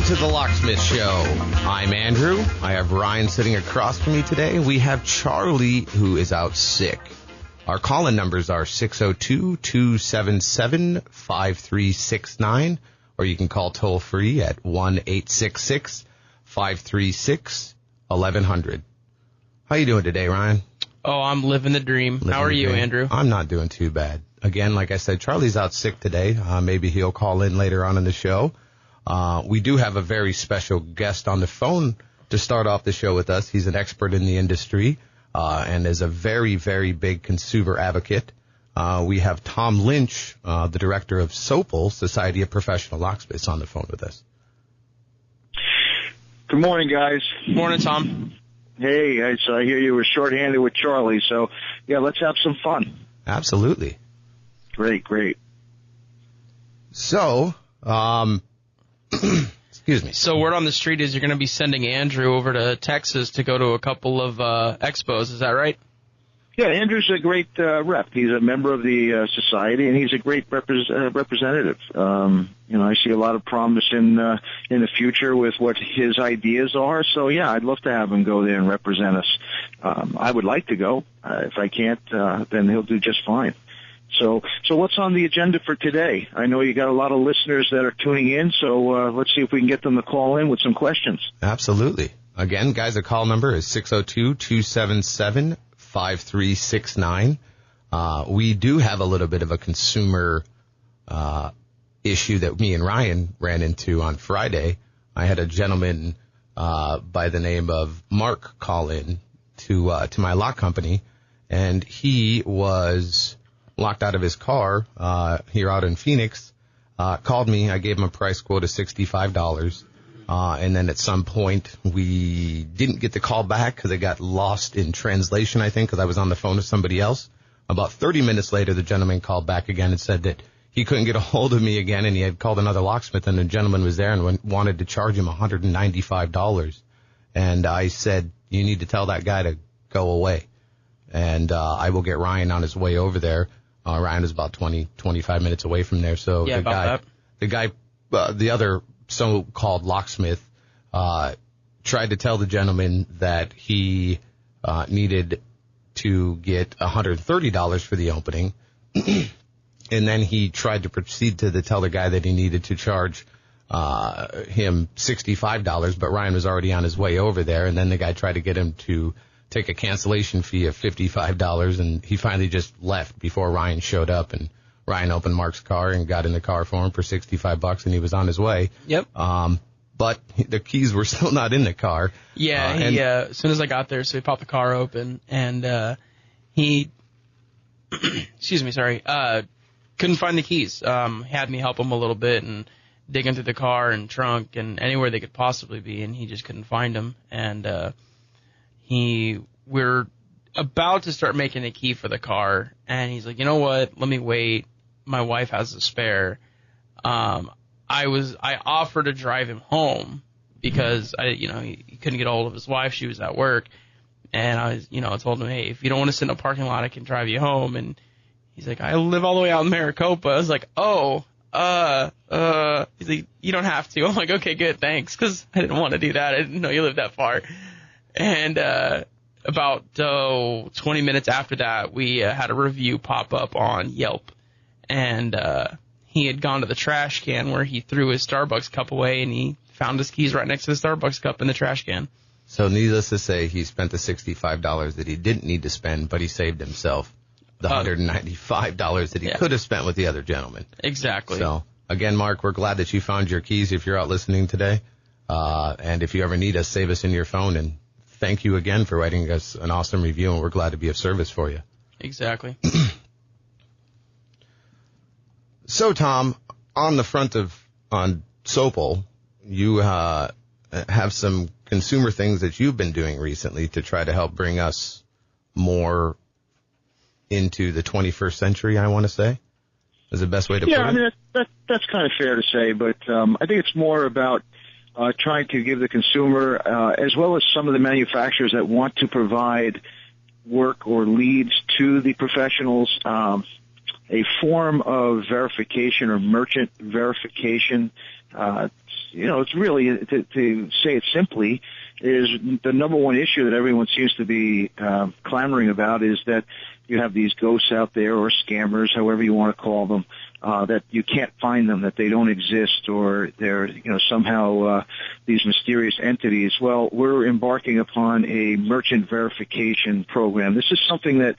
to the Locksmith Show. I'm Andrew. I have Ryan sitting across from me today. We have Charlie, who is out sick. Our call-in numbers are 602-277-5369, or you can call toll-free at 1-866-536-1100. How you doing today, Ryan? Oh, I'm living the dream. How are you, Andrew? I'm not doing too bad. Again, like I said, Charlie's out sick today. Maybe he'll call in later on in the show. We do have a very special guest on the phone to start off the show with us. He's an expert in the industry and is a very, very big consumer advocate. We have Tom Lynch, the director of SOPL, Society of Professional Locksmiths, on the phone with us. Good morning, guys. Morning, Tom. Hey, I hear you were shorthanded with Charlie, so yeah, let's have some fun. Absolutely. Great. So, excuse me. So word on the street is you're going to be sending Andrew over to Texas to go to a couple of expos. Is that right? Yeah, Andrew's a great rep. He's a member of the society, and he's a great representative. I see a lot of promise in the future with what his ideas are. So yeah, I'd love to have him go there and represent us. I would like to go. If I can't, then he'll do just fine. So what's on the agenda for today? I know you got a lot of listeners that are tuning in, so let's see if we can get them to call in with some questions. Absolutely. Again, guys, the call number is 602-277-5369. We do have a little bit of a consumer issue that me and Ryan ran into on Friday. I had a gentleman by the name of Mark call in to my lock company, and he was locked out of his car here out in Phoenix, called me. I gave him a price quote of $65. And then at some point we didn't get the call back because it got lost in translation, I think, because I was on the phone with somebody else. About 30 minutes later, the gentleman called back again and said that he couldn't get a hold of me again, and he had called another locksmith, and the gentleman was there and wanted to charge him $195. And I said, you need to tell that guy to go away. And I will get Ryan on his way over there. Ryan is about 25 minutes away from there. So yeah, the other so-called locksmith tried to tell the gentleman that he needed to get $130 for the opening. And then he tried to proceed to tell the guy that he needed to charge him $65, but Ryan was already on his way over there. And then the guy tried to get him to take a cancellation fee of $55, and he finally just left before Ryan showed up. And Ryan opened Mark's car and got in the car for him for $65, and he was on his way. Yep. But the keys were still not in the car. Yeah, as soon as I got there, so he popped the car open, and he, excuse me, sorry, couldn't find the keys. Had me help him a little bit and dig into the car and trunk and anywhere they could possibly be, and he just couldn't find them. And we're about to start making a key for the car, and he's like, you know what, let me wait. My wife has a spare. I offered to drive him home because he couldn't get a hold of his wife. She was at work. And I told him, hey, if you don't want to sit in a parking lot, I can drive you home. And he's like, I live all the way out in Maricopa. I was like, he's like, you don't have to. I'm like, okay, good, thanks. Cause I didn't want to do that. I didn't know you lived that far. And, about 20 minutes after that, we had a review pop up on Yelp. And he had gone to the trash can where he threw his Starbucks cup away, and he found his keys right next to the Starbucks cup in the trash can. So needless to say, he spent the $65 that he didn't need to spend, but he saved himself the $195 that he could have spent with the other gentleman. Exactly. So, again, Mark, we're glad that you found your keys if you're out listening today. And if you ever need us, save us in your phone. And thank you again for writing us an awesome review, and we're glad to be of service for you. Exactly. So, Tom, on the front on SOPL, you have some consumer things that you've been doing recently to try to help bring us more into the 21st century, I want to say, is the best way to put it. Yeah, I mean, that's kind of fair to say, but I think it's more about trying to give the consumer, as well as some of the manufacturers that want to provide work or leads to the professionals, a form of verification or merchant verification it's really, to say it simply, is the number one issue that everyone seems to be clamoring about is that you have these ghosts out there, or scammers, however you want to call them, that you can't find them, that they don't exist, or they're, somehow these mysterious entities. Well, we're embarking upon a merchant verification program. This is something that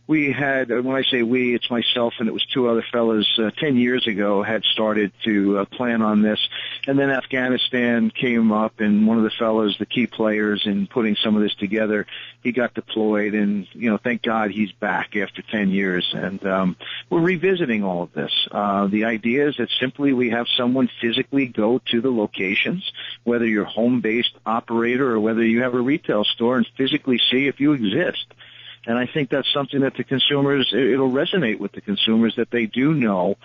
we had, when I say we, it's myself and it was two other fellas 10 years ago had started to plan on this. And then Afghanistan came up, and one of the fellas, the key players in putting some of this together, he got deployed, and, thank God he's back after 10 years. And we're revisiting all of this. The idea is that simply we have someone physically go to the locations, whether you're home-based operator or whether you have a retail store, and physically see if you exist. And I think that's something that the consumers, it'll resonate with the consumers, that they do know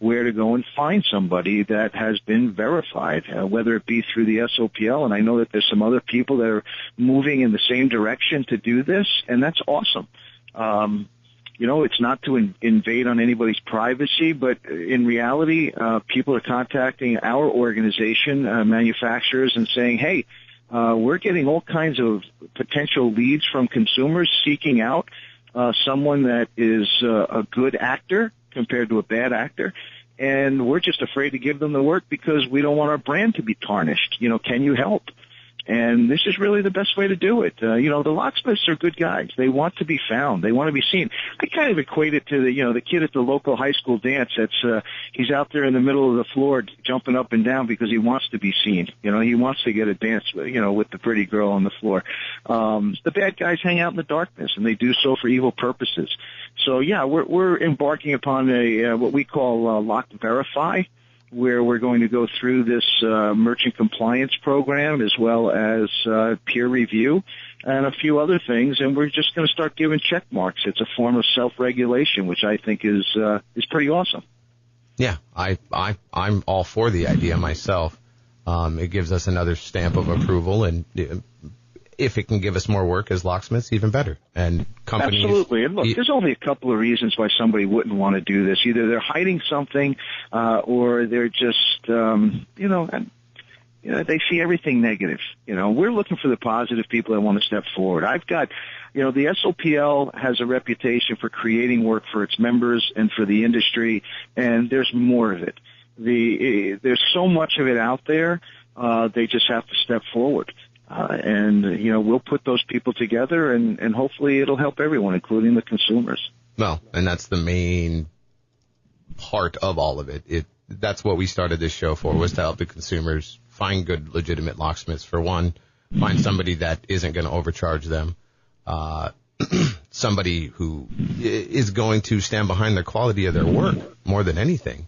where to go and find somebody that has been verified, whether it be through the SOPL. And I know that there's some other people that are moving in the same direction to do this, and that's awesome. It's not to invade on anybody's privacy, but in reality, people are contacting our organization, manufacturers, and saying, hey, we're getting all kinds of potential leads from consumers seeking out someone that is a good actor compared to a bad actor, and we're just afraid to give them the work because we don't want our brand to be tarnished. Can you help? And this is really the best way to do it. The locksmiths are good guys. They want to be found. They want to be seen. I kind of equate it to the kid at the local high school dance that's, he's out there in the middle of the floor jumping up and down because he wants to be seen. He wants to get a dance, with the pretty girl on the floor. The bad guys hang out in the darkness, and they do so for evil purposes. So yeah, we're embarking upon what we call Lock Verify, where we're going to go through this merchant compliance program, as well as peer review and a few other things, and we're just going to start giving check marks. It's a form of self-regulation, which I think is pretty awesome. Yeah, I'm all for the idea myself. It gives us another stamp of approval, and if it can give us more work as locksmiths, even better. And companies, absolutely. And look, there's only a couple of reasons why somebody wouldn't want to do this. Either they're hiding something, or they're just, they see everything negative. We're looking for the positive people that want to step forward. I've got, the SOPL has a reputation for creating work for its members and for the industry, and there's more of it. There's so much of it out there. They just have to step forward. We'll put those people together, and hopefully it'll help everyone, including the consumers. Well, and that's the main part of all of it. That's what we started this show for, was to help the consumers find good, legitimate locksmiths, for one, find somebody that isn't going to overcharge them, somebody who is going to stand behind the quality of their work more than anything.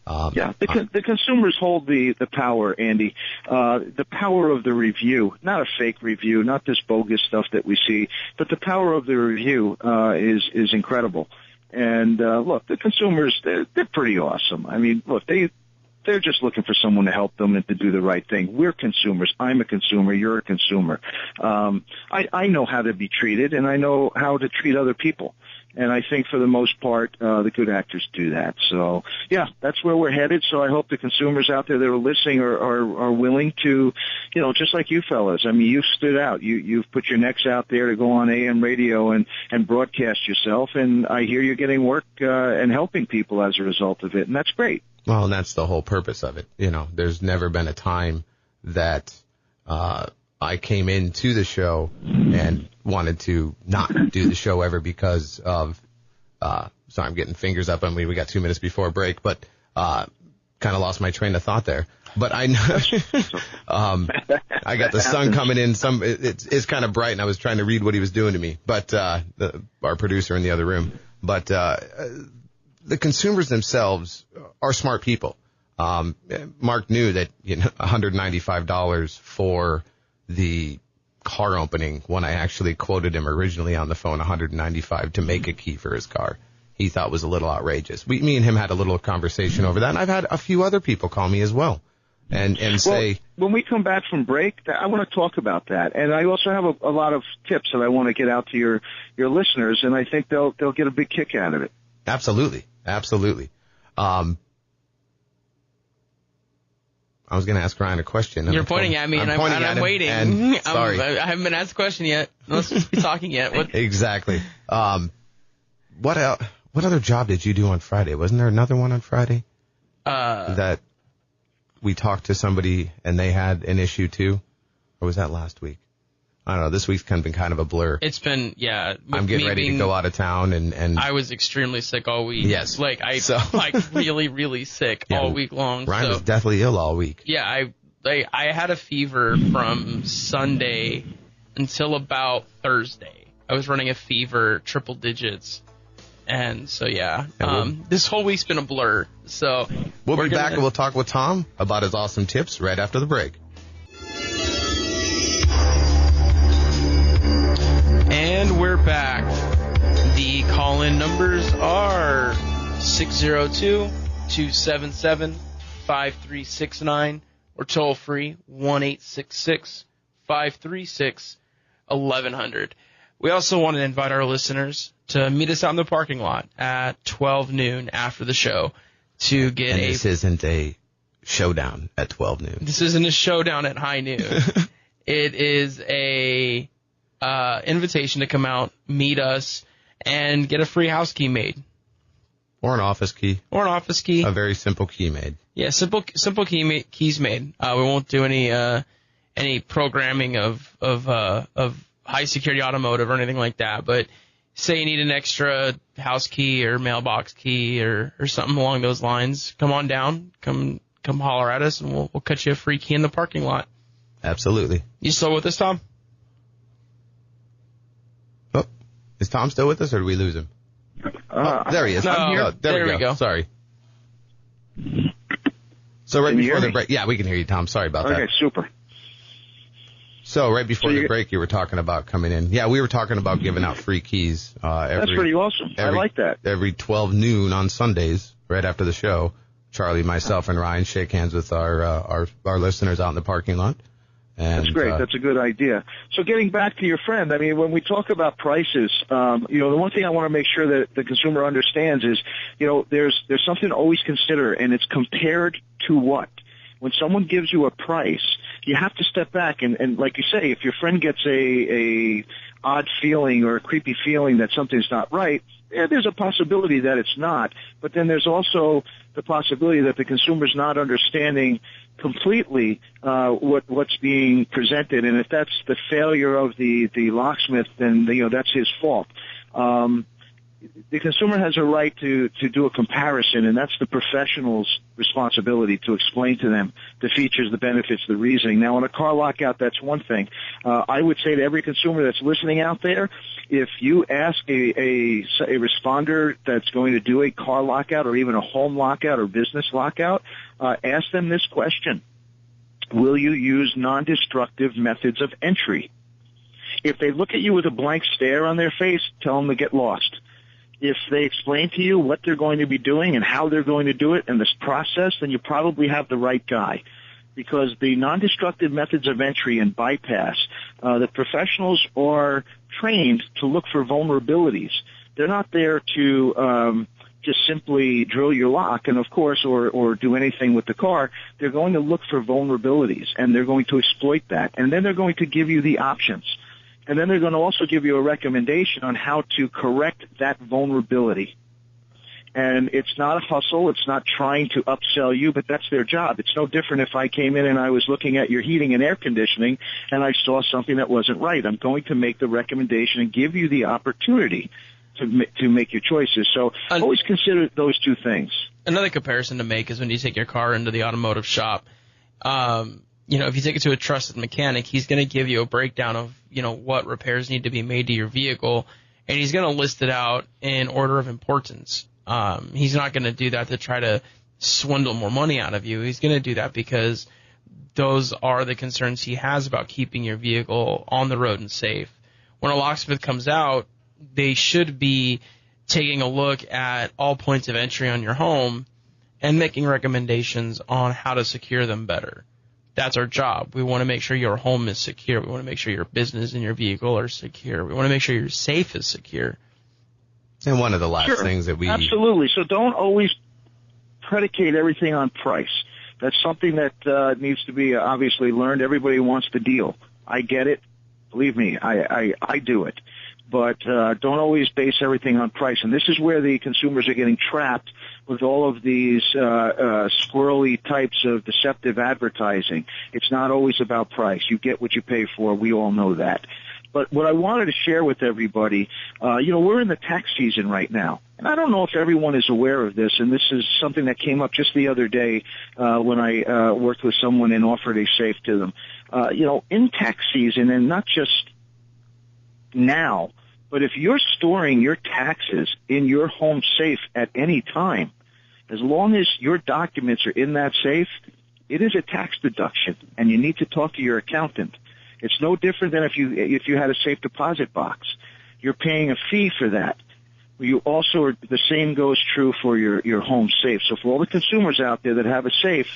The consumers hold the power, Andy. The power of the review, not a fake review, not this bogus stuff that we see, but the power of the review is incredible. And look, the consumers, they're pretty awesome. I mean, look, they're just looking for someone to help them and to do the right thing. We're consumers. I'm a consumer. You're a consumer. I know how to be treated, and I know how to treat other people. And I think for the most part, the good actors do that. So, yeah, that's where we're headed. So I hope the consumers out there that are listening are willing to, just like you fellas. I mean, you've stood out. You've put your necks out there to go on AM radio and broadcast yourself. And I hear you're getting work and helping people as a result of it. And that's great. Well, and that's the whole purpose of it. There's never been a time that I came into the show and wanted to not do the show ever because of, sorry, I'm getting fingers up on me. We got 2 minutes before break, but kind of lost my train of thought there. But I know, I got the sun coming in. It's kind of bright, and I was trying to read what he was doing to me. But our producer in the other room. But the consumers themselves are smart people. Mark knew that $195 for the car opening, when I actually quoted him originally on the phone, $195 to make a key for his car, he thought was a little outrageous. Me and him had a little conversation over that, and I've had a few other people call me as well and say, when we come back from break, I want to talk about that. And I also have a lot of tips that I want to get out to your listeners, and I think they'll get a big kick out of it. Absolutely. I was going to ask Ryan a question. You're pointing at me, and I'm waiting. And, sorry. I haven't been asked a question yet. Let's just be talking yet. What? Exactly. What other job did you do on Friday? Wasn't there another one on Friday? That we talked to somebody and they had an issue too? Or was that last week? I don't know. This week's been kind of a blur. It's been, yeah. I'm getting ready to go out of town and I was extremely sick all week. Yes. Like, really, really sick all week long. Ryan was deathly ill all week. Yeah, I had a fever from Sunday until about Thursday. I was running a fever, triple digits. And so, yeah, this whole week's been a blur. So we'll be back and we'll talk with Tom about his awesome tips right after the break. And we're back. The call-in numbers are 602-277-5369 or toll-free 1-866-536-1100. We also want to invite our listeners to meet us out in the parking lot at 12 noon after the show to get this isn't a showdown at 12 noon. This isn't a showdown at high noon. It is a invitation to come out, meet us, and get a free house key made. Or an office key. A very simple key made. Yeah, simple keys made. We won't do any programming of high security automotive or anything like that. But say you need an extra house key or mailbox key or something along those lines, come on down, come holler at us, and we'll cut you a free key in the parking lot. Absolutely. You still with us, Tom? Oh, is Tom still with us, or did we lose him? There he is. No, here. There we go. Sorry. So right before the break, yeah, we can hear you, Tom. Sorry about that. Okay, super. So right before the break, you were talking about coming in. Yeah, we were talking about giving out free keys. That's pretty awesome. I like that. Every 12 noon on Sundays, right after the show, Charlie, myself, and Ryan shake hands with our listeners out in the parking lot. And, that's great. That's a good idea. So getting back to your friend, I mean, when we talk about prices, the one thing I want to make sure that the consumer understands is, there's something to always consider, and it's compared to what? When someone gives you a price, you have to step back and like you say, if your friend gets a odd feeling or a creepy feeling that something's not right, there's a possibility that it's not. But then there's also the possibility that the consumer's not understanding completely what's being presented, and if that's the failure of the locksmith, then that's his fault. The consumer has a right to do a comparison, and that's the professional's responsibility to explain to them the features, the benefits, the reasoning. Now, on a car lockout, that's one thing. I would say to every consumer that's listening out there, if you ask a responder that's going to do a car lockout or even a home lockout or business lockout, ask them this question: will you use non-destructive methods of entry? If they look at you with a blank stare on their face, tell them to get lost. If they explain to you what they're going to be doing and how they're going to do it and this process, then you probably have the right guy. Because the non-destructive methods of entry and bypass, the professionals are trained to look for vulnerabilities. They're not there to just simply drill your lock and, of course, or do anything with the car. They're going to look for vulnerabilities, and they're going to exploit that. And then they're going to give you the options. And then they're going to also give you a recommendation on how to correct that vulnerability. And it's not a hustle. It's not trying to upsell you, but that's their job. It's no different if I came in and I was looking at your heating and air conditioning and I saw something that wasn't right. I'm going to make the recommendation and give you the opportunity to make your choices. So always consider those two things. Another comparison to make is when you take your car into the automotive shop. If you take it to a trusted mechanic, he's going to give you a breakdown of, what repairs need to be made to your vehicle, and he's going to list it out in order of importance. He's not going to do that to try to swindle more money out of you. He's going to do that because those are the concerns he has about keeping your vehicle on the road and safe. When a locksmith comes out, they should be taking a look at all points of entry on your home and making recommendations on how to secure them better. That's our job. We want to make sure your home is secure. We want to make sure your business and your vehicle are secure. We want to make sure your safe is secure. And one of the last things that we... Absolutely. So don't always predicate everything on price. That's something that needs to be obviously learned. Everybody wants the deal. I get it. Believe me, I do it. But don't always base everything on price. And this is where the consumers are getting trapped with all of these squirrely types of deceptive advertising. It's not always about price. You get what you pay for. We all know that. But what I wanted to share with everybody, we're in the tax season right now. And I don't know if everyone is aware of this, and this is something that came up just the other day when I worked with someone and offered a safe to them. In tax season, and not just now, but if you're storing your taxes in your home safe at any time, as long as your documents are in that safe, it is a tax deduction, and you need to talk to your accountant. It's no different than if you had a safe deposit box. You're paying a fee for that. You also the same goes true for your home safe. So for all the consumers out there that have a safe,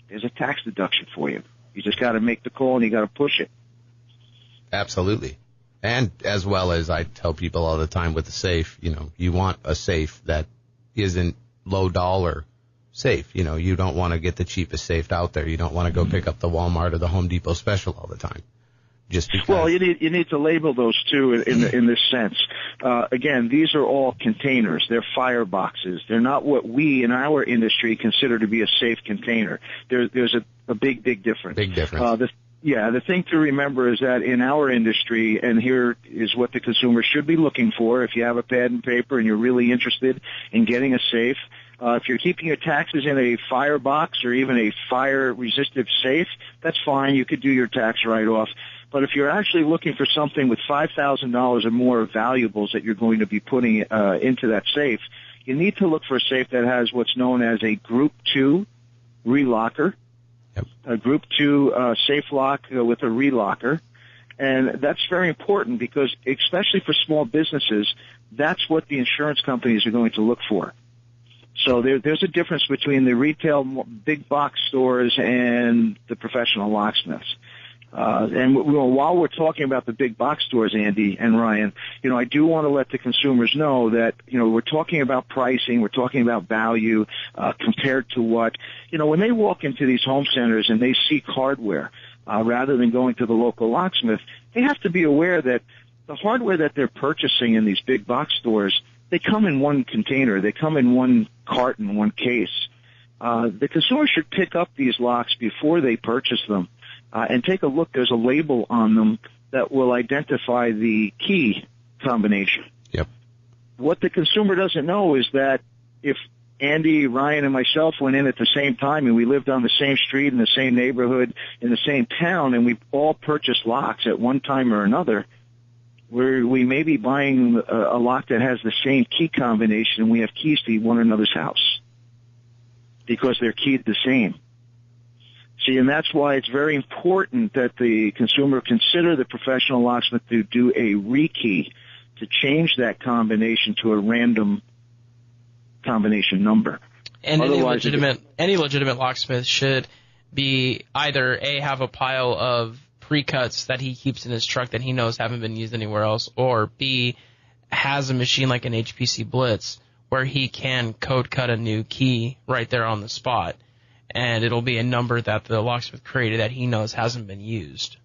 there's a tax deduction for you. You just got to make the call and you got to push it. Absolutely. And as well as I tell people all the time with the safe, you want a safe that isn't low dollar safe. You don't want to get the cheapest safe out there. You don't want to go pick up the Walmart or the Home Depot special all the time. Just because. Well, you need to label those two in this sense. Again, these are all containers. They're fire boxes. They're not what we in our industry consider to be a safe container. There's a big difference. Big difference. The thing to remember is that in our industry, and here is what the consumer should be looking for if you have a pad and paper and you're really interested in getting a safe. If you're keeping your taxes in a fire box or even a fire-resistive safe, that's fine. You could do your tax write-off. But if you're actually looking for something with $5,000 or more of valuables that you're going to be putting into that safe, you need to look for a safe that has what's known as a Group 2 relocker, yep. A Group 2 safe lock with a relocker. And that's very important because, especially for small businesses, that's what the insurance companies are going to look for. So there's a difference between the retail big box stores and the professional locksmiths. And while we're talking about the big box stores, Andy and Ryan, I do want to let the consumers know that, we're talking about pricing, we're talking about value, compared to what, when they walk into these home centers and they seek hardware, rather than going to the local locksmith, they have to be aware that the hardware that they're purchasing in these big box stores, they come in one container, they come in one carton, one case. The consumer should pick up these locks before they purchase them. And take a look. There's a label on them that will identify the key combination. Yep. What the consumer doesn't know is that if Andy, Ryan, and myself went in at the same time and we lived on the same street in the same neighborhood in the same town and we all purchased locks at one time or another, we may be buying a lock that has the same key combination and we have keys to one another's house because they're keyed the same. See, and that's why it's very important that the consumer consider the professional locksmith to do a rekey to change that combination to a random combination number. And any legitimate locksmith should be either have a pile of pre-cuts that he keeps in his truck that he knows haven't been used anywhere else, or B, has a machine like an HPC Blitz where he can code cut a new key right there on the spot. And it'll be a number that the locksmith created that he knows hasn't been used.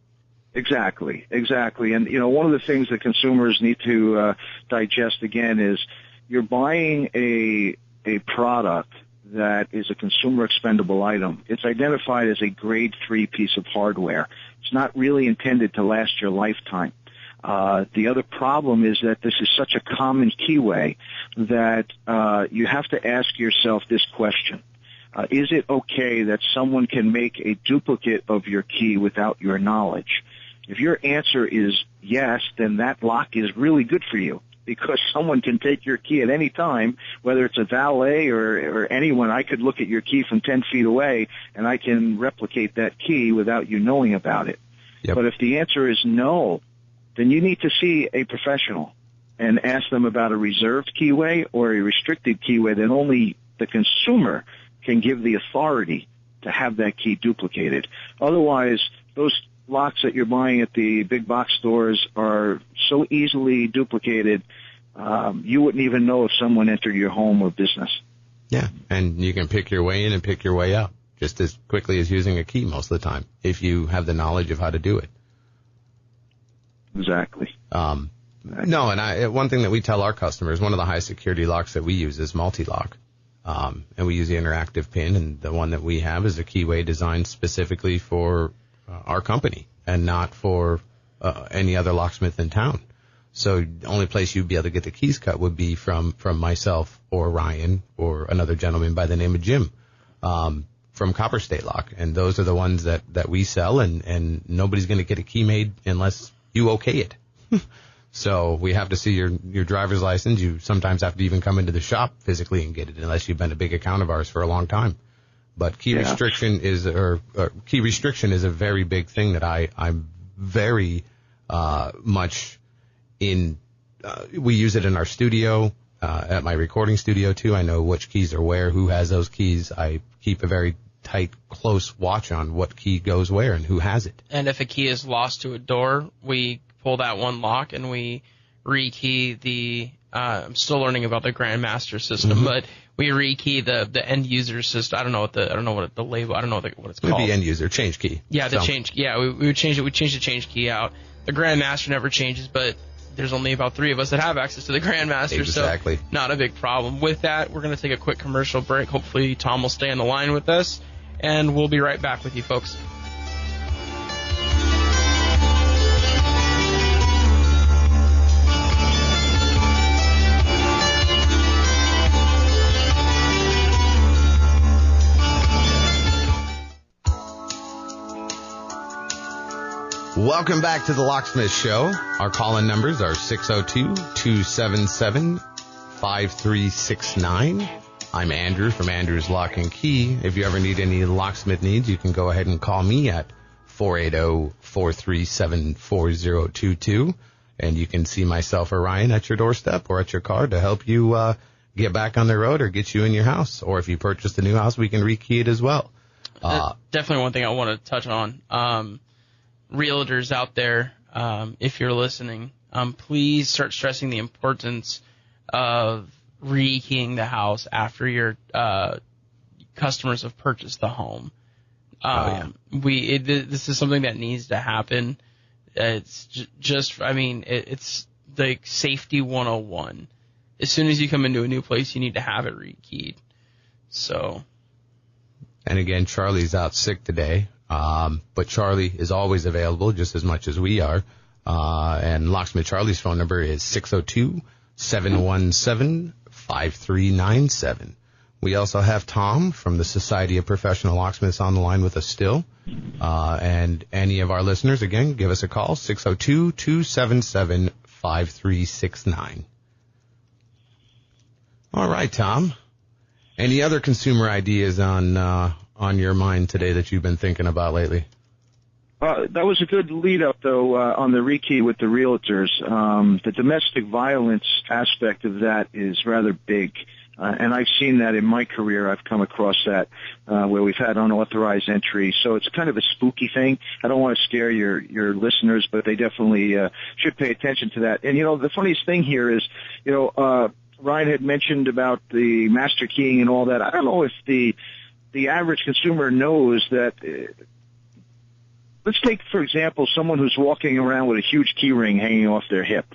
Exactly. And, one of the things that consumers need to digest again is you're buying a product that is a consumer expendable item. It's identified as a grade 3 piece of hardware. It's not really intended to last your lifetime. The other problem is that this is such a common keyway that you have to ask yourself this question. Is it okay that someone can make a duplicate of your key without your knowledge? If your answer is yes, then that lock is really good for you because someone can take your key at any time, whether it's a valet or anyone. I could look at your key from 10 feet away, and I can replicate that key without you knowing about it. Yep. But if the answer is no, then you need to see a professional and ask them about a reserved keyway or a restricted keyway that only the consumer can give the authority to have that key duplicated. Otherwise, those locks that you're buying at the big box stores are so easily duplicated, you wouldn't even know if someone entered your home or business. Yeah, and you can pick your way in and pick your way out. just as quickly as using a key most of the time, if you have the knowledge of how to do it. Exactly. No, and one thing that we tell our customers, one of the high security locks that we use is multi-lock. And we use the interactive pin, and the one that we have is a keyway designed specifically for our company and not for any other locksmith in town. So the only place you'd be able to get the keys cut would be from myself or Ryan or another gentleman by the name of Jim from Copper State Lock. And those are the ones that we sell, and nobody's going to get a key made unless you okay it. So we have to see your driver's license. You sometimes have to even come into the shop physically and get it unless you've been a big account of ours for a long time. But key restriction is a very big thing that I'm very much in. We use it in our studio, at my recording studio too. I know which keys are where, who has those keys. I keep a very tight, close watch on what key goes where and who has it. And if a key is lost to a door, we pull that one lock and we rekey the. I'm still learning about the Grandmaster system, but we rekey the end user system. I don't know what the label. I don't know what it's called. Maybe end user change key. Yeah, the change. Yeah, we would change it. We change the change key out. The Grandmaster never changes, but there's only about 3 of us that have access to the Grandmaster, exactly. So not a big problem. With that, we're going to take a quick commercial break. Hopefully, Tom will stay on the line with us, and we'll be right back with you, folks. Welcome back to the Locksmith Show. Our call-in numbers are 602-277-5369. I'm Andrew from Andrew's Lock and Key. If you ever need any locksmith needs, you can go ahead and call me at 480-437-4022. And you can see myself or Ryan at your doorstep or at your car to help you get back on the road or get you in your house. Or if you purchased a new house, we can rekey it as well. Definitely one thing I want to touch on. Realtors out there, if you're listening, please start stressing the importance of rekeying the house after your customers have purchased the home. This is something that needs to happen. It's it's like safety 101. As soon as you come into a new place, you need to have it rekeyed. So. And again, Charlie's out sick today. But Charlie is always available just as much as we are. And Locksmith Charlie's phone number is 602-717-5397. We also have Tom from the Society of Professional Locksmiths on the line with us still. And any of our listeners, again, give us a call, 602-277-5369. All right, Tom. Any other consumer ideas on your mind today that you've been thinking about lately? That was a good lead up, though, on the rekey with the realtors. The domestic violence aspect of that is rather big. And I've seen that in my career. I've come across that where we've had unauthorized entry. So it's kind of a spooky thing. I don't want to scare your listeners, but they definitely should pay attention to that. And, the funniest thing here is, Ryan had mentioned about the master keying and all that. I don't know if the average consumer knows that. Let's take, for example, someone who's walking around with a huge key ring hanging off their hip.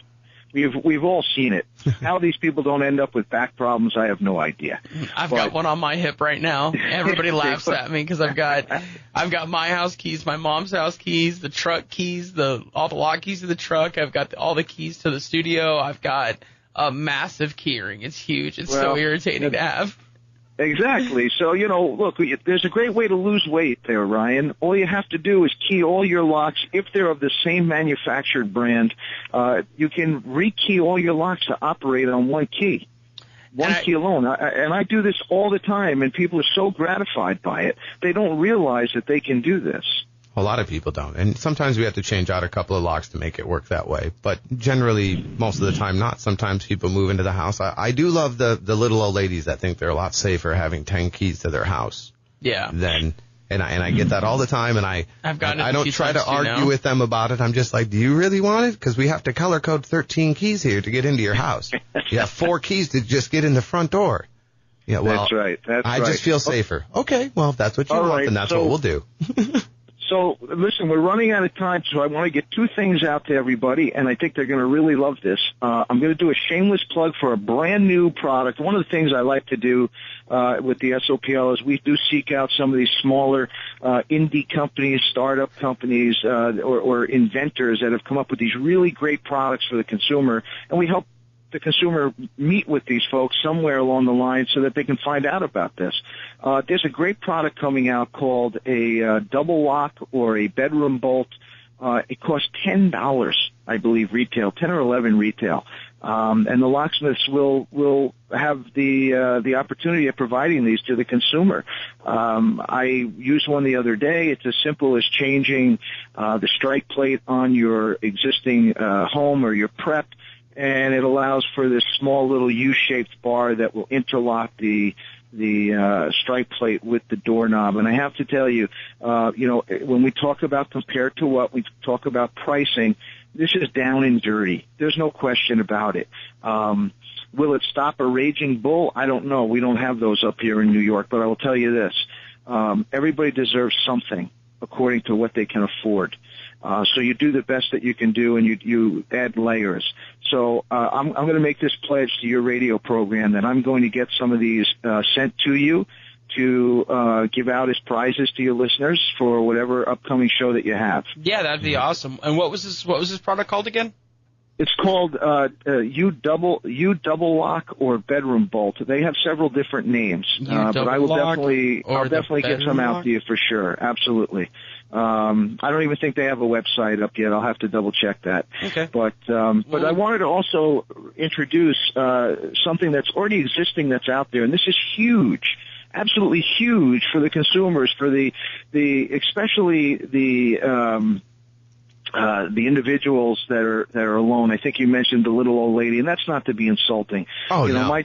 We've all seen it. How these people don't end up with back problems, I have no idea. I've got one on my hip right now. Everybody laughs at me because I've got my house keys, my mom's house keys, the truck keys, all the lock keys to the truck. I've got all the keys to the studio. I've got a massive key ring. It's huge. It's so irritating to have. Exactly. So, look, there's a great way to lose weight there, Ryan. All you have to do is key all your locks. If they're of the same manufactured brand, you can rekey all your locks to operate on one key. One key alone. And I do this all the time, and people are so gratified by it. They don't realize that they can do this. A lot of people don't. And sometimes we have to change out a couple of locks to make it work that way. But generally, most of the time not. Sometimes people move into the house. I do love the little old ladies that think they're a lot safer having 10 keys to their house. Yeah. And I get that all the time. And I don't try to argue with them about it. I'm just like, do you really want it? Because we have to color code 13 keys here to get into your house. You have 4 keys to just get in the front door. Yeah, well, that's right. I just feel safer. Okay, well, if that's what you want, then that's what we'll do. So, listen, we're running out of time, so I want to get two things out to everybody, and I think they're going to really love this. I'm going to do a shameless plug for a brand new product. One of the things I like to do with the SOPL is we do seek out some of these smaller indie companies, startup companies, or inventors that have come up with these really great products for the consumer, and we help the consumer meet with these folks somewhere along the line so that they can find out about this. There's a great product coming out called a double lock or a bedroom bolt. It costs $10, I believe, retail, 10 or 11 retail. And the locksmiths will have the opportunity of providing these to the consumer. I used one the other day. It's as simple as changing the strike plate on your existing home or your prep, and it allows for this small little U-shaped bar that will interlock the strike plate with the doorknob. And I have to tell you, when we talk about compared to what we talk about pricing, this is down and dirty. There's no question about it. Will it stop a raging bull? I don't know. We don't have those up here in New York, but I will tell you this. Everybody deserves something according to what they can afford. So you do the best that you can do, and you add layers. So I'm going to make this pledge to your radio program that I'm going to get some of these sent to you to give out as prizes to your listeners for whatever upcoming show that you have. Yeah, that'd be awesome. And what was this product called again? It's called U double lock or bedroom bolt. They have several different names, but I'll definitely get some out to you for sure. Absolutely. I don't even think they have a website up yet. I'll have to double check that. Okay. But I wanted to also introduce something that's already existing that's out there, and this is huge. Absolutely huge for the consumers, for especially the individuals that are alone. I think you mentioned the little old lady, and that's not to be insulting. Oh, no. My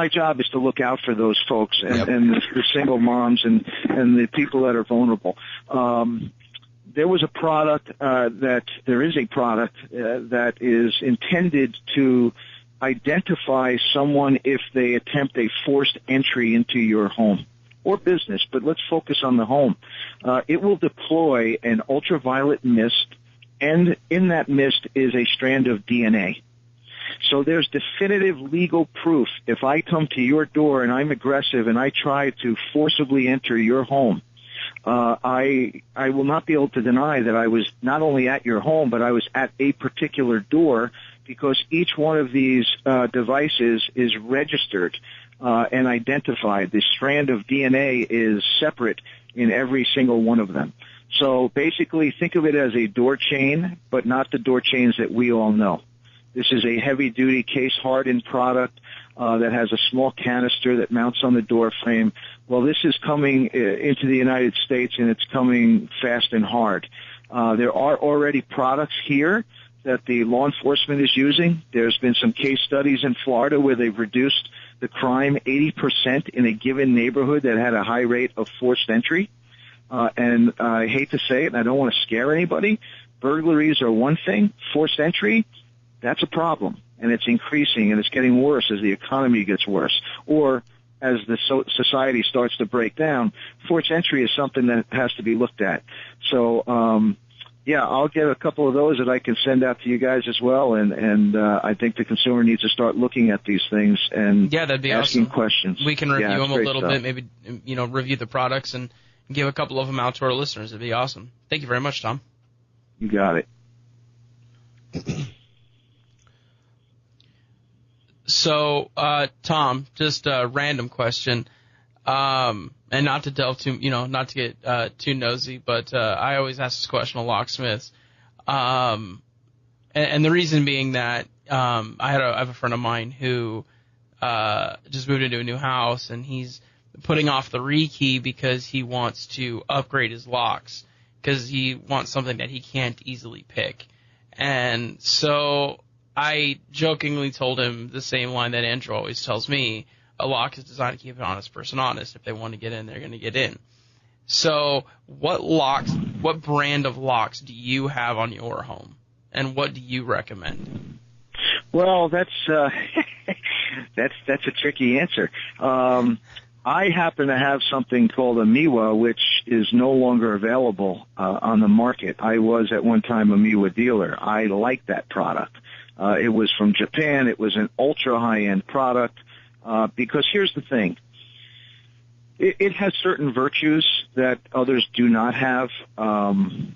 job is to look out for those folks and the single moms and the people that are vulnerable. There is a product that is intended to identify someone if they attempt a forced entry into your home or business, but let's focus on the home. It will deploy an ultraviolet mist, and in that mist is a strand of DNA. So there's definitive legal proof. If I come to your door and I'm aggressive and I try to forcibly enter your home, I will not be able to deny that I was not only at your home, but I was at a particular door, because each one of these devices is registered and identified. The strand of DNA is separate in every single one of them. So basically, think of it as a door chain, but not the door chains that we all know. This is a heavy-duty, case-hardened product that has a small canister that mounts on the door frame. Well, this is coming into the United States, and it's coming fast and hard. There are already products here that the law enforcement is using. There's been some case studies in Florida where they've reduced the crime 80% in a given neighborhood that had a high rate of forced entry. And I hate to say it, and I don't want to scare anybody, burglaries are one thing. Forced entry, that's a problem. And it's increasing, and it's getting worse as the economy gets worse. Or as the society starts to break down, forced entry is something that has to be looked at. So, I'll get a couple of those that I can send out to you guys as well. And I think the consumer needs to start looking at these things and that'd be asking awesome. questions. We can review them a little stuff. bit, maybe, review the products and give a couple of them out to our listeners. It'd be awesome. Thank you very much, Tom. You got it. So, Tom, just a random question, and not to delve too, not to get too nosy, but I always ask this question to locksmiths, and the reason being that I have a friend of mine who just moved into a new house, and he's putting off the rekey because he wants to upgrade his locks, because he wants something that he can't easily pick. And so I jokingly told him the same line that Andrew always tells me: a lock is designed to keep an honest person honest. If they want to get in, they're going to get in. So what brand of locks do you have on your home, and what do you recommend? Well, that's That's a tricky answer. I happen to have something called a Miwa, which is no longer available on the market. I was at one time a Miwa dealer. I like that product. It was from Japan. It was an ultra high-end product because here's the thing. It has certain virtues that others do not have.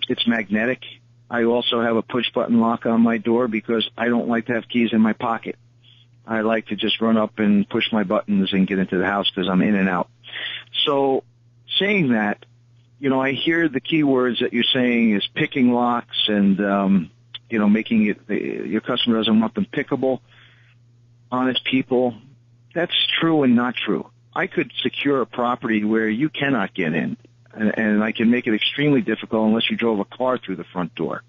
It's magnetic. I also have a push-button lock on my door because I don't like to have keys in my pocket. I like to just run up and push my buttons and get into the house because I'm in and out. So saying that, I hear the keywords that you're saying is picking locks and, making it, your customer doesn't want them pickable. Honest people, that's true and not true. I could secure a property where you cannot get in, and I can make it extremely difficult unless you drove a car through the front door.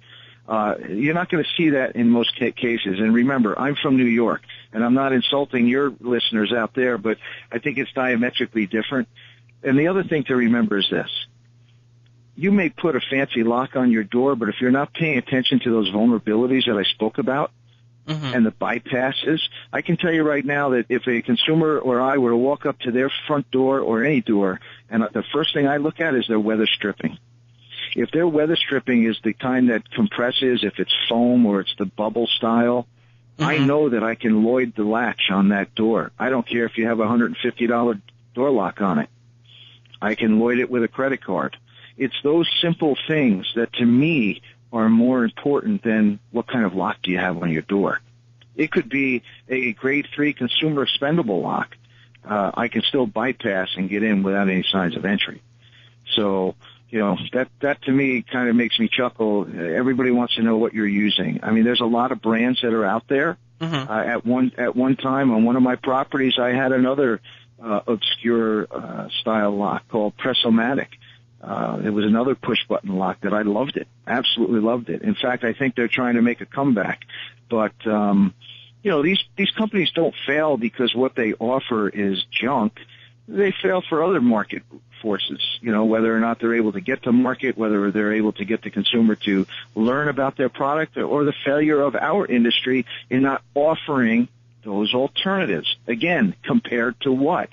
You're not going to see that in most cases. And remember, I'm from New York, and I'm not insulting your listeners out there, but I think it's diametrically different. And the other thing to remember is this. You may put a fancy lock on your door, but if you're not paying attention to those vulnerabilities that I spoke about, and the bypasses, I can tell you right now that if a consumer or I were to walk up to their front door or any door, and the first thing I look at is their weather stripping. If their weather stripping is the kind that compresses, if it's foam or it's the bubble style, I know that I can Lloyd the latch on that door. I don't care if you have a $150 door lock on it. I can Lloyd it with a credit card. It's those simple things that to me are more important than what kind of lock do you have on your door. It could be a grade 3 consumer expendable lock. I can still bypass and get in without any signs of entry. So, that to me kind of makes me chuckle. Everybody wants to know what you're using. I mean, there's a lot of brands that are out there. At one time on one of my properties, I had another obscure style lock called Pressomatic. It was another push-button lock that I loved it, absolutely loved it. In fact, I think they're trying to make a comeback. But, these companies don't fail because what they offer is junk. They fail for other market forces, whether or not they're able to get to market, whether they're able to get the consumer to learn about their product, or the failure of our industry in not offering those alternatives. Again, compared to what?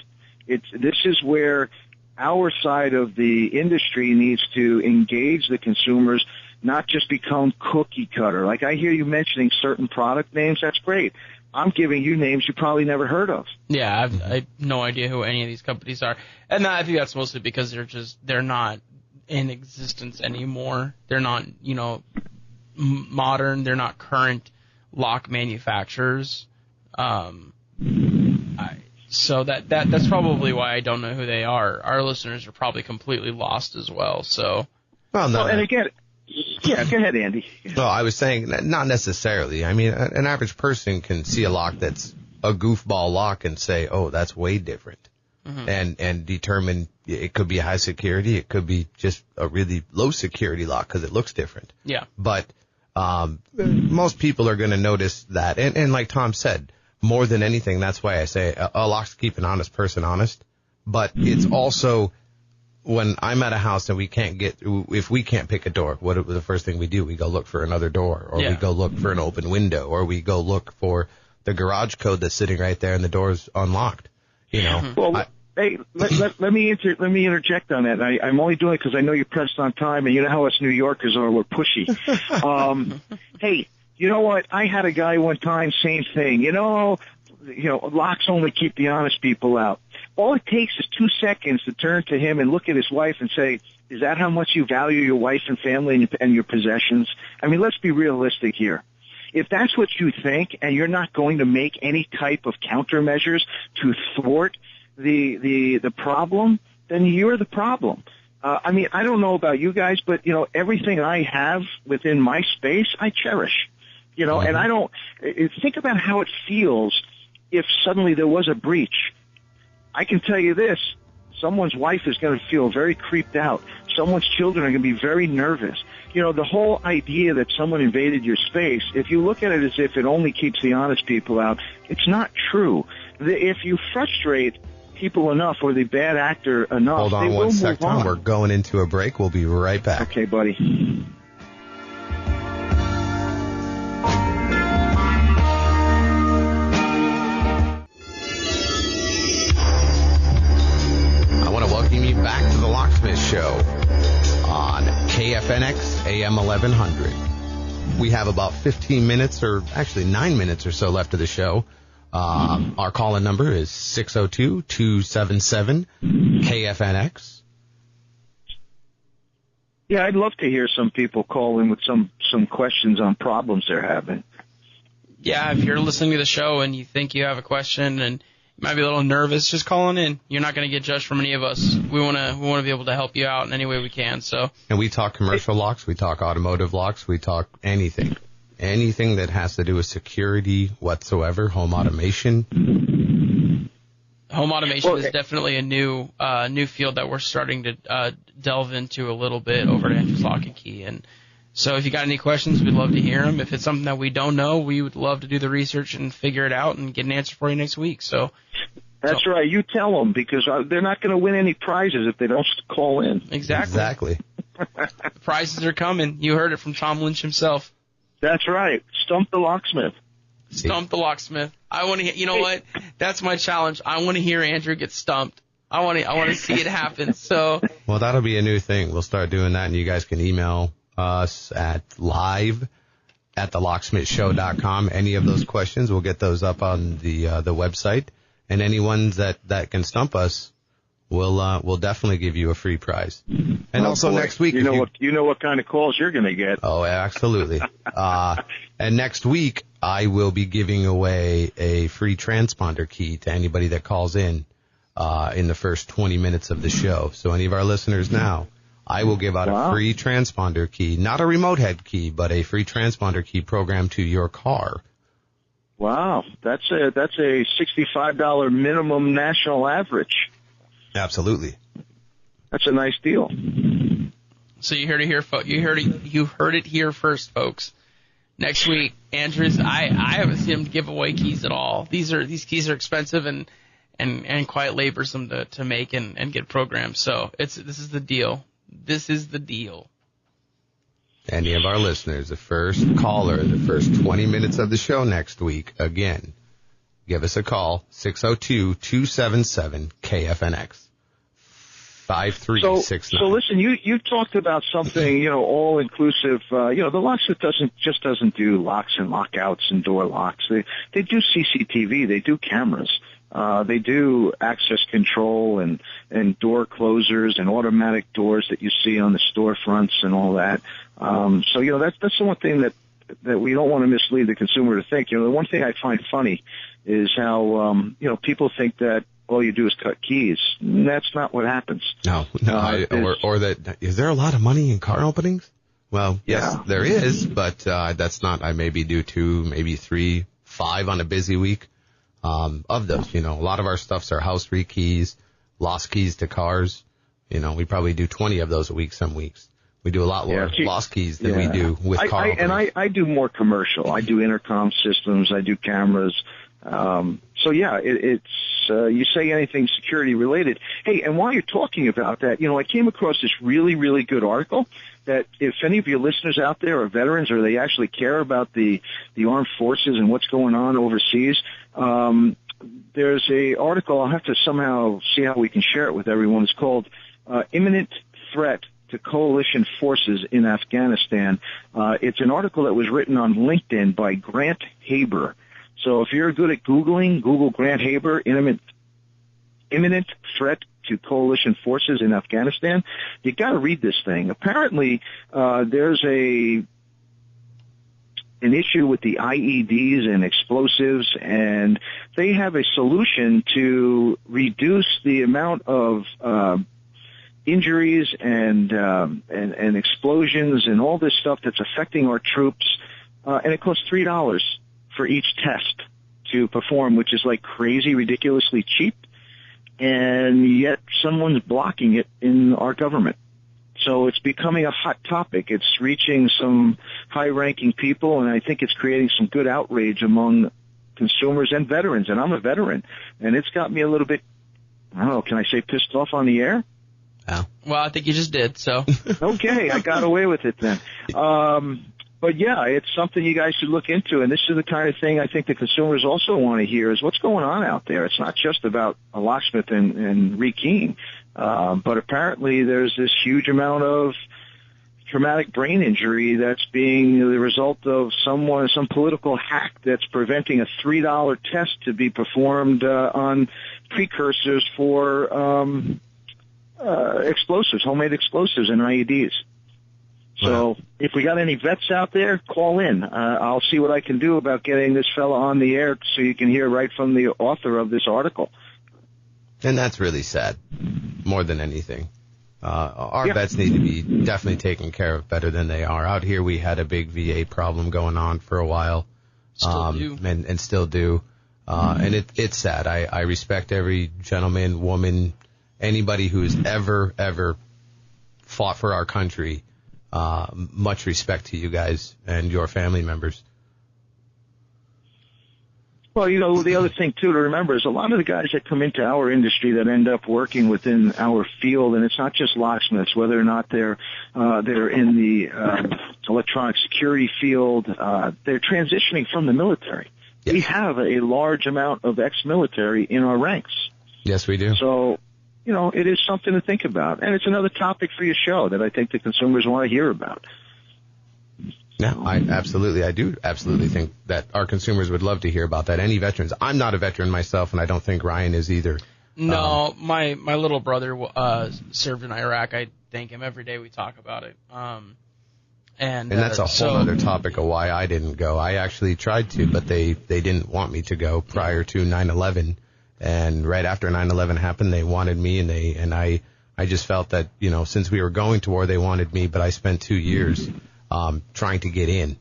This is where our side of the industry needs to engage the consumers, not just become cookie cutter. Like I hear you mentioning certain product names. That's great. I'm giving you names you probably never heard of. Yeah, I have no idea who any of these companies are. And I think that's mostly because they're not in existence anymore. They're not, modern. They're not current lock manufacturers. So that's probably why I don't know who they are. Our listeners are probably completely lost as well. So, well, no. And again, yeah, go ahead, Andy. Well, I was saying not necessarily. I mean, an average person can see a lock that's a goofball lock and say, "Oh, that's way different," and determine it could be high security, it could be just a really low security lock because it looks different. Yeah. But most people are going to notice that, and like Tom said, more than anything, that's why I say a lock's keep an honest person honest. But it's also when I'm at a house and if we can't pick a door, what the first thing we do? We go look for another door, or we go look for an open window, or we go look for the garage code that's sitting right there and the door's unlocked. Well, hey, let me interject on that. I'm only doing it because I know you're pressed on time, and you know how us New Yorkers are. We're pushy. Hey, you know what? I had a guy one time, same thing. Locks only keep the honest people out. All it takes is 2 seconds to turn to him and look at his wife and say, is that how much you value your wife and family and your possessions? I mean, let's be realistic here. If that's what you think and you're not going to make any type of countermeasures to thwart the problem, then you're the problem. I mean, I don't know about you guys, but, everything I have within my space, I cherish. And I don't think about how it feels if suddenly there was a breach. I can tell you this, someone's wife is going to feel very creeped out. Someone's children are going to be very nervous. The whole idea that someone invaded your space, if you look at it as if it only keeps the honest people out, it's not true. If you frustrate people enough or the bad actor enough, hold on they one will sec, move on. Tom. We're going into a break. We'll be right back. Okay, buddy. welcome you back to the Locksmith Show on KFNX AM 1100. We have about 15 minutes, or actually 9 minutes or so left of the show. Our call-in number is 602-277-KFNX. Yeah, I'd love to hear some people call in with some questions on problems they're having. Yeah, if you're listening to the show and you think you have a question and you might be a little nervous, just call in. You're not going to get judged from any of us. We want to be able to help you out in any way we can. So. And we talk commercial locks, we talk automotive locks, we talk anything that has to do with security whatsoever, home automation. Home automation is definitely a new field that we're starting to delve into a little bit over at Andrew's Lock and Key. And so if you got any questions, we'd love to hear them. If it's something that we don't know, we would love to do the research and figure it out and get an answer for you next week. So that's right. You tell them, because they're not going to win any prizes if they don't call in. Exactly. The prizes are coming. You heard it from Tom Lynch himself. That's right. Stump the locksmith. Stump the locksmith. I want to hear. You know what? That's my challenge. I want to hear Andrew get stumped. I want to see it happen. So. Well, that'll be a new thing. We'll start doing that, and you guys can email us at live@thelocksmithshow.com. Any of those questions, we'll get those up on the website, and any ones that can stump us, we'll definitely give you a free prize. And also next week, you know what kind of calls you're going to get. Oh, absolutely. And next week, I will be giving away a free transponder key to anybody that calls in the first 20 minutes of the show. So any of our listeners now, I will give out a free transponder key, not a remote head key, but a free transponder key programmed to your car. Wow, that's a $65 minimum national average. Absolutely. That's a nice deal. So you heard it here, you heard it here first, folks. Next week, Andrews, I haven't seen him give away keys at all. These keys are expensive and quite laborsome to make and get programmed. So this is the deal. This is the deal. Any of our listeners, the first caller, the first 20 minutes of the show next week, again, give us a call, 602-277-KFNX. 5369. So listen, you talked about something, all inclusive. The locksmith doesn't do locks and lockouts and door locks. They do CCTV, they do cameras. They do access control and door closers and automatic doors that you see on the storefronts and all that. So that's the one thing that we don't want to mislead the consumer to think. The one thing I find funny is how people think that all you do is cut keys. That's not what happens. No. Or that, is there a lot of money in car openings? Well, yes, there is, but that's not. I maybe do 2, maybe 3, 5 on a busy week. Of those, a lot of our stuff's our house keys, lost keys to cars. We probably do 20 of those a week some weeks. We do a lot more lost keys than we do with car openings. And I do more commercial. I do intercom systems. I do cameras. It's you say anything security related. Hey, and while you're talking about that, I came across this really, really good article that if any of your listeners out there are veterans or they actually care about the armed forces and what's going on overseas, there's a article. I'll have to somehow see how we can share it with everyone. It's called Imminent Threat to Coalition Forces in Afghanistan. It's an article that was written on LinkedIn by Grant Haber. So if you're good at Googling, Google Grant Haber, imminent threat to coalition forces in Afghanistan. You got to read this thing. Apparently, there's an issue with the IEDs and explosives, and they have a solution to reduce the amount of injuries and explosions and all this stuff that's affecting our troops. And it costs $3 for each test to perform, which is like crazy, ridiculously cheap, and yet someone's blocking it in our government. So it's becoming a hot topic. It's reaching some high-ranking people, and I think it's creating some good outrage among consumers and veterans, and I'm a veteran, and it's got me a little bit, I don't know, can I say pissed off on the air? Oh. Well, I think you just did, so. Okay, I got away with it then. But yeah, it's something you guys should look into, and this is the kind of thing I think the consumers also want to hear is what's going on out there. It's not just about a locksmith and rekeying. But apparently there's this huge amount of traumatic brain injury that's being the result of some political hack that's preventing a $3 test to be performed on precursors for explosives, homemade explosives and IEDs. So if we got any vets out there, call in. I'll see what I can do about getting this fella on the air so you can hear right from the author of this article. And that's really sad, more than anything. Our vets need to be definitely taken care of better than they are. Out here, we had a big VA problem going on for a while. Still do. And still do. And it's sad. I respect every gentleman, woman, anybody who's ever fought for our country. Much respect to you guys and your family members. Well, the other thing, too, to remember is a lot of the guys that come into our industry that end up working within our field, and it's not just locksmiths, whether or not they're in the electronic security field, they're transitioning from the military. Yes. We have a large amount of ex-military in our ranks. Yes, we do. So, it is something to think about. And it's another topic for your show that I think the consumers want to hear about. Yeah, I do absolutely think that our consumers would love to hear about that. Any veterans. I'm not a veteran myself, and I don't think Ryan is either. No, my little brother served in Iraq. I thank him every day we talk about it. And that's a whole other topic of why I didn't go. I actually tried to, but they didn't want me to go prior to 9/11. And right after 9/11 happened, they wanted me, and I just felt that, since we were going to war, they wanted me, but I spent 2 years trying to get in.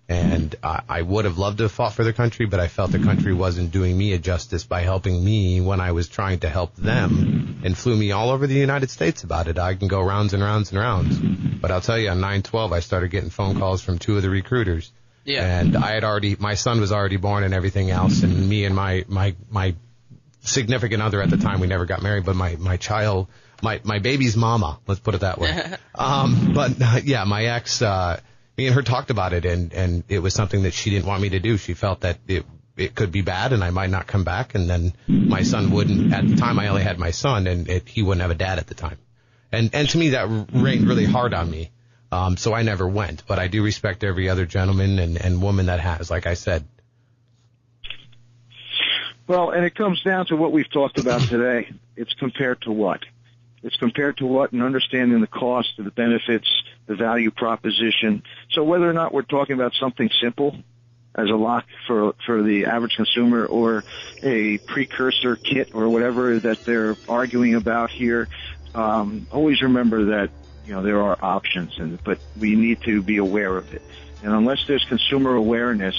And I would have loved to have fought for the country, but I felt the country wasn't doing me a justice by helping me when I was trying to help them, and flew me all over the United States about it. I can go rounds and rounds and rounds. But I'll tell you, on 9/12, I started getting phone calls from 2 of the recruiters. Yeah. And my son was already born and everything else, and me and my significant other at the time, we never got married, but my child, my baby's mama, let's put it that way. My ex, me and her talked about it, and it was something that she didn't want me to do. She felt that it could be bad and I might not come back, and then my son wouldn't. At the time, I only had my son, and he wouldn't have a dad at the time. And to me, that rained really hard on me. So I never went, but I do respect every other gentleman and woman that has, like I said. Well, and it comes down to what we've talked about today. It's compared to what? It's compared to what, and understanding the cost, the benefits, the value proposition. So whether or not we're talking about something simple as a lock for the average consumer, or a precursor kit or whatever that they're arguing about here, always remember that there are options, but we need to be aware of it. And unless there's consumer awareness,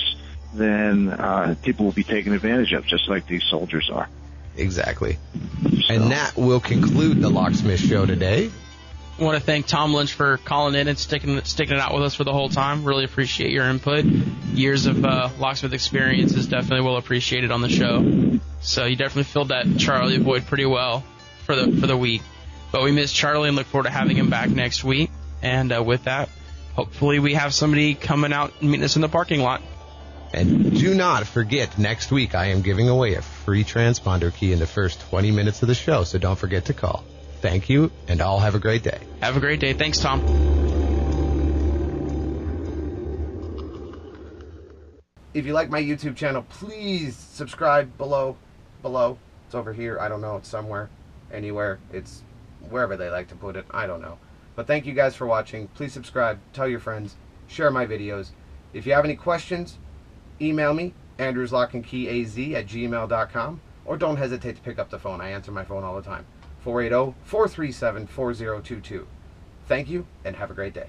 then people will be taken advantage of, just like these soldiers are. Exactly. So. And that will conclude the Locksmith Show today. I want to thank Tom Lynch for calling in and sticking it out with us for the whole time. Really appreciate your input. Years of locksmith experience is definitely well appreciated on the show. So you definitely filled that Charlie void pretty well for the week. But we miss Charlie and look forward to having him back next week. And with that, hopefully we have somebody coming out and meeting us in the parking lot. And do not forget, next week I am giving away a free transponder key in the first 20 minutes of the show, so don't forget to call. Thank you, and all have a great day. Have a great day. Thanks, Tom. If you like my YouTube channel, please subscribe below. It's over here. I don't know. It's somewhere, anywhere. It's wherever they like to put it. I don't know. But thank you guys for watching. Please subscribe. Tell your friends. Share my videos. If you have any questions, email me, andrewslockandkeyaz@gmail.com, or don't hesitate to pick up the phone. I answer my phone all the time. 480-437-4022. Thank you, and have a great day.